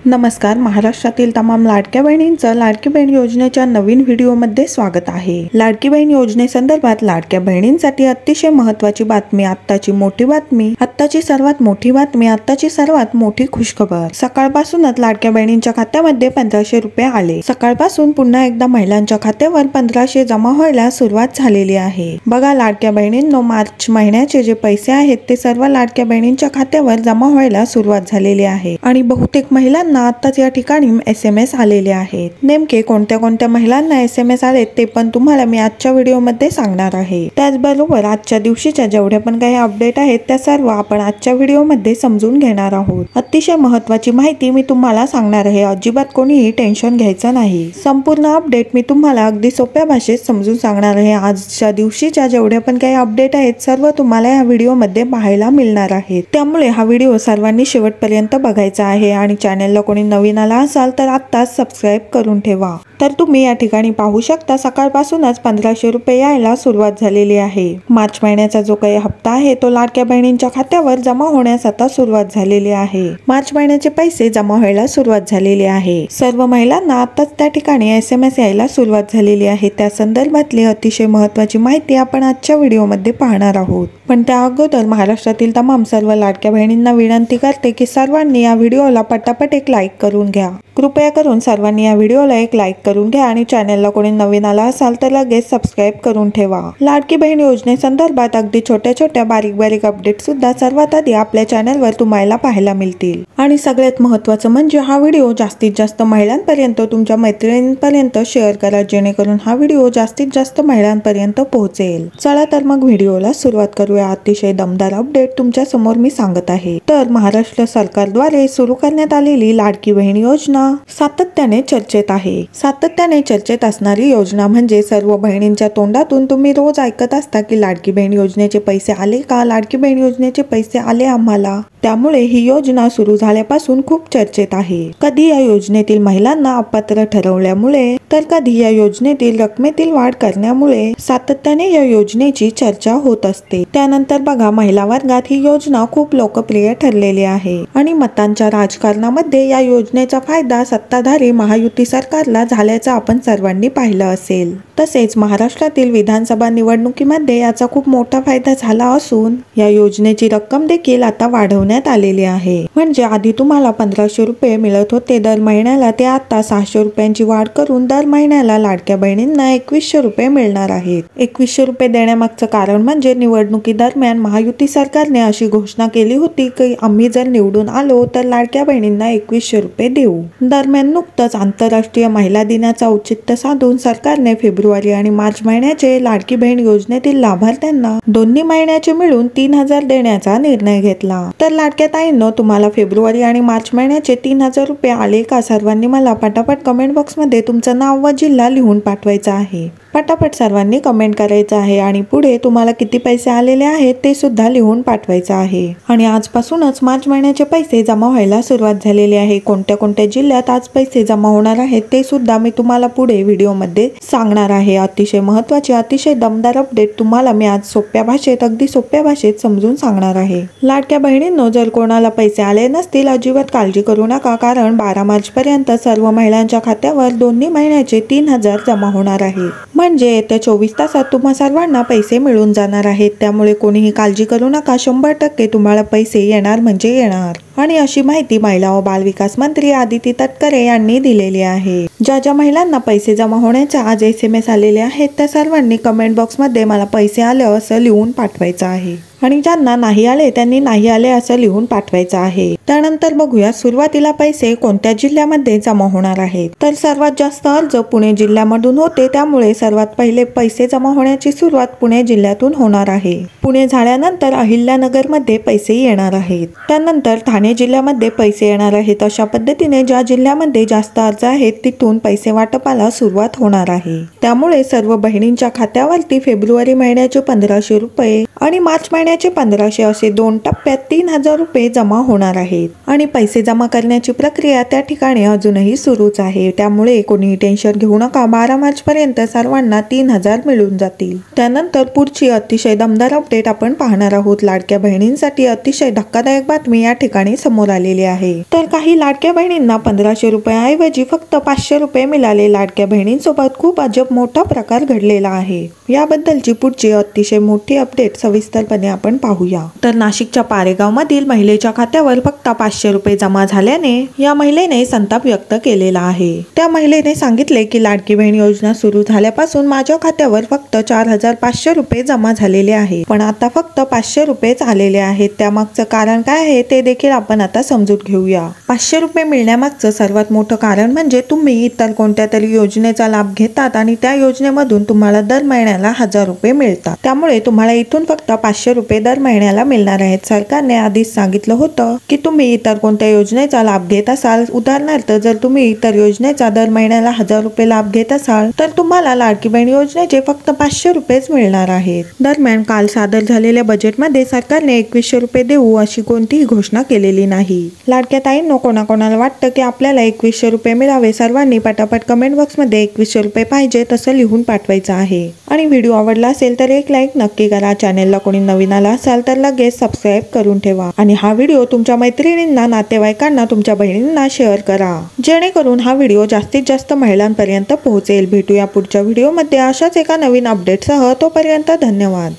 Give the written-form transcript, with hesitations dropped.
नमस्कार. महाराष्ट्रातील तमाम लाडक्या बहिणींचं लाडकी बहीण योजनेच्या नवीन व्हिडिओमध्ये स्वागत आहे. लाडकी बहीण योजनेसंदर्भात लाडक्या बहिणींसाठी अतिशय महत्त्वाची बातमी, आत्ताची मोठी बातमी, आत्ताची सर्वात मोठी बातमी, आत्ताची सर्वात मोठी खुशखबर. सकाळपासूनच लाडक्या बहिणींच्या खात्यामध्ये 1500 रुपये आले. सकाळपासून पुन्हा एकदा महिलांच्या खात्यावर 1500 जमा व्हायला सुरुवात झालेली आहे. बघा लाडक्या बहिणींनो, मार्च महिन्याचे जे पैसे आहेत ते सर्व लाडक्या बहिणींच्या खात्यावर जमा व्हायला सुरुवात झालेली आहे आणि बहुतेक महिलांना आताच या ठिकाणी SMS आलेले आहेत. नेमके कोणत्या कोणत्या महिलांना SMS आलेत ते पण तुम्हाला मी आजच्या व्हिडिओमध्ये सांगणार आहे. त्याचबरोबर आजच्या दिवशीच्या जेवढ्या पण काही अपडेट आहेत त्या सर्व आपण आजच्या व्हिडिओमध्ये समजून घेणार आहोत. अतिशय महत्त्वाची माहिती मी तुम्हाला सांगणार आहे. अजिबात कोणीही टेन्शन घ्यायचं नाही. संपूर्ण अपडेट मी तुम्हाला अगदी सोप्या भाषेत समजून सांगणार आहे. आजच्या दिवशीच्या जेवढ्या पण काही अपडेट आहेत सर्व तुम्हाला या व्हिडिओमध्ये पाहायला मिळणार आहेत. त्यामुळे हा व्हिडिओ सर्वांनी शेवटपर्यंत बघायचा आहे आणि चॅनलला कोणी नवीन आला असाल तर आत्ताच सबस्क्राइब करून ठेवा. तर तुम्ही या ठिकाणी पाहू शकता सकाळपासूनच 1500 रुपये यायला सुरुवात झालेली आहे. मार्च महिन्याचा जो काही हप्ता आहे तो लाडक्या बहिणींच्या खात्यावर जमा होण्यास आता सुरुवात झालेली आहे. मार्च महिन्याचे पैसे जमा व्हायला सुरुवात झालेली आहे. सर्व महिलांना आताच त्या ठिकाणी SMS यायला सुरुवात झालेली आहे. त्या संदर्भातली अतिशय महत्त्वाची माहिती आपण आजच्या व्हिडिओमध्ये पाहणार आहोत. पण त्या अगोदर महाराष्ट्रातील तमाम सर्व लाडक्या बहिणींना विनंती करते की सर्वांनी या व्हिडिओला पटापट एक लाईक करून घ्या. कृपया करून सर्वांनी या व्हिडिओला एक लाईक करून घ्या आणि चॅनलला कोणी नवीन आला असाल तर लगेच सबस्क्राइब करून ठेवा. लाडकी बहीण योजनेसंदर्भात अगदी छोट्या छोट्या बारीक अपडेट सुद्धा सर्वात आधी आपल्या चॅनलवर तुम्हाला पाहायला मिळतील. आणि सगळ्यात महत्त्वाचं म्हणजे हा व्हिडिओ जास्तीत जास्त महिलांपर्यंत, तुमच्या मैत्रिणींपर्यंत शेअर करा जेणेकरून हा व्हिडिओ जास्तीत जास्त महिलांपर्यंत पोहोचेल. चला तर मग व्हिडिओला सुरुवात करूया. अतिशय दमदार अपडेट तुमच्या समोर मी सांगत आहे. तर महाराष्ट्र सरकारद्वारे सुरू करण्यात आलेली लाडकी बहीण योजना सातत्याने चर्चेत आहे. सातत्याने चर्चेत असणारी योजना म्हणजे सर्व बहिणींच्या तोंडातून तुम्ही रोज ऐकत असता की लाडकी बहीण योजनेचे पैसे आले का, लाडकी बहीण योजनेचे पैसे आले आम्हाला. त्यामुळे ही योजना सुरू झाल्यापासून खूप चर्चेत आहे. कधी या योजनेतील महिलांना अपात्र ठरवल्यामुळे तर कधी या योजनेतील रकमेतील वाढ करण्यामुळे सातत्याने या योजनेची चर्चा होत असते. त्यानंतर बघा महिला वर्गात ही योजना खूप लोकप्रिय ठरलेली आहे आणि मतांच्या राजकारणामध्ये या योजनेचा फायदा सत्ताधारी महायुती सरकारला झाल्याचं आपण सर्वांनी पाहिलं असेल. तसेच महाराष्ट्रातील विधानसभा निवडणुकीमध्ये याचा खूप मोठा फायदा झाला असून या योजनेची रक्कम देखील आता वाढवण्यात आलेली आहे. म्हणजे आधी तुम्हाला 1500 रुपये मिळत होते दर महिन्याला, ते आता 600 रुपयांची वाढ करून दर महिन्याला लाडक्या बहिणींना 2100 रुपये मिळणार आहेत. 2100 रुपये देण्यामागचं कारण म्हणजे निवडणुकी दरम्यान महायुती सरकारने अशी घोषणा केली होती की आम्ही जर निवडून आलो तर लाडक्या बहिणींना 2100 रुपये देऊ. दरम्यान नुकतंच आंतरराष्ट्रीय महिला दिनाचं औचित्य साधून सरकारने फेब्रुवारी आणि मार्च महिन्याचे लाडकी बहीण योजनेतील लाभार्थ्यांना दोन्ही महिन्याचे मिळून 3000 देण्याचा निर्णय घेतला. तर लाडक्या ताईंनो, तुम्हाला फेब्रुवारी आणि मार्च महिन्याचे 3000 रुपये आले का? सर्वांनी मला पटापट कमेंट बॉक्समध्ये तुमचं नाव व जिल्हा लिहून पाठवायचा आहे. पटापट सर्वांनी कमेंट करायचं आहे आणि पुढे तुम्हाला किती पैसे आलेले आहेत ते सुद्धा लिहून पाठवायचं आहे. आणि आजपासूनच मार्च महिन्याचे पैसे जमा व्हायला सुरुवात झालेली आहे. कोणत्या कोणत्या जिल्ह्यात आज पैसे जमा होणार आहेत ते सुद्धा मी तुम्हाला पुढे व्हिडिओमध्ये सांगणार आहे. अतिशय महत्त्वाची, अतिशय दमदार अपडेट तुम्हाला मी आज सोप्या भाषेत, अगदी सोप्या भाषेत समजून सांगणार आहे. लाडक्या बहिणींनो, जर कोणाला पैसे आले नसतील अजिबात काळजी करू नका, कारण 12 मार्च पर्यंत सर्व महिलांच्या खात्यावर दोन्ही महिन्याचे 3000 जमा होणार आहेत. म्हणजे येत्या 24 तासात तुम्हा सर्वांना पैसे मिळून जाणार आहेत. त्यामुळे कोणीही काळजी करू नका. 100% तुम्हाला पैसे येणार म्हणजे येणार. आणि अशी माहिती महिला व बालविकास मंत्री आदिती तटकरे यांनी दिलेली आहे. ज्या ज्या महिलांना पैसे जमा होण्याचे आज SMS आलेले आहेत त्या सर्वांनी कमेंट बॉक्समध्ये मला पैसे आले असं लिहून पाठवायचं आहे आणि ज्यांना नाही आले त्यांनी नाही आले असं लिहून पाठवायचं आहे. त्यानंतर बघूया सुरुवातीला पैसे कोणत्या जिल्ह्यामध्ये जमा होणार आहेत. तर सर्वात जास्त अर्ज पुणे जिल्ह्यामधून होते, त्यामुळे सर्वात पहिले पैसे जमा होण्याची सुरुवात पुणे जिल्ह्यातून होणार आहे. पुणे झाल्यानंतर अहिल्यानगरमध्ये पैसे येणार आहेत. त्यानंतर ठाणे जिल्ह्यामध्ये पैसे येणार आहेत. अशा पद्धतीने ज्या जिल्ह्यामध्ये जास्त अर्ज आहेत तिथून पैसे वाटपाला सुरुवात होणार आहे. त्यामुळे सर्व बहिणींच्या खात्यावरती फेब्रुवारी महिन्याचे 1500 रुपये आणि मार्च महिन्याचे महिन्याचे 1500 असे 2 टप्प्यात 3000 रुपये जमा होणार आहेत आणि पैसे जमा करण्याची प्रक्रिया त्या ठिकाणी अजूनही सुरूच आहे। त्यामुळे कोणीही टेन्शन घेऊ नका। 12 मार्च पर्यंत सर्वांना 3000 मिळून जातील। त्यानंतर पुढची अतिशय दमदार अपडेट आपण पाहणार आहोत। लाडक्या बहिणींसाठी अतिशय धक्कादायक बातमी या ठिकाणी समोर आलेली आहे। तर काही लाडक्या बहिणींना 1500 रुपयाऐवजी फक्त 500 रुपये मिळाले। लाडक्या बहिणींसोबत खूप अजब मोठा प्रकार घडलेला आहे। याबद्दलची पुढची अतिशय मोठी अपडेट सविस्तरपणे आपण पाहूया। तर नाशिकच्या पारेगाव मधील महिलेच्या खात्यावर फक्त 500 रुपये जमा झाल्याने या महिलेने संताप व्यक्त केलेला आहे। त्या महिलेने सांगितले की लाडकी बहीण योजना सुरू झाल्यापासून माझ्या खात्यावर फक्त 4500 रुपये जमा झालेले आहे, पण आता फक्त 500 रुपयेच आलेले आहेत। त्यामागचं कारण काय आहे ते देखील आपण आता समजून घेऊया। 500 रुपये मिळण्यामागचं सर्वात मोठं कारण म्हणजे तुम्ही इतर कोणत्या तरी योजनेचा लाभ घेतात आणि त्या योजनेमधून तुम्हाला दर महिन्याला 1000 रुपये मिळतात। त्यामुळे तुम्हाला इथून फक्त 500 रुपये दर महिन्याला मिळणार आहेत। सरकारने आधीच सांगितलं होतं की तुम्ही इतर कोणत्या योजनेचा लाभ घेत असाल, उदाहरणार्थ जर तुम्ही इतर योजनेचा दर महिन्याला 1000 रुपये लाभ घेत असाल तर तुम्हाला लाडकी बहीण योजनेचे फक्त 500 रुपयेच मिळणार आहेत। दरम्यान काल सादर झालेल्या बजेटमध्ये सरकारने 2100 रुपये देऊ अशी कोणतीही घोषणा केलेली नाही। लाडक्या ताईंनो, कोणाकोणाला वाटतं की आपल्याला 2100 रुपये मिळावे, सर्वांनी पटापट कमेंट बॉक्समध्ये 2100 रुपये पाहिजे तसं लिहून पाठवायचं आहे। आणि व्हिडिओ आवडला असेल तर एक लाईक नक्की करा। चॅनेलला कोणी नवीन आला असाल तर लगेच सबस्क्राईब करून ठेवा आणि हा व्हिडिओ तुमच्या मैत्रिणींना, नातेवाईकांना, तुमच्या बहिणींना शेअर करा, जेणेकरून हा व्हिडिओ जास्तीत जास्त महिलांपर्यंत पोहोचेल। भेटूया पुढच्या व्हिडिओमध्ये अशाच एका नवीन अपडेटसह। तोपर्यंत धन्यवाद।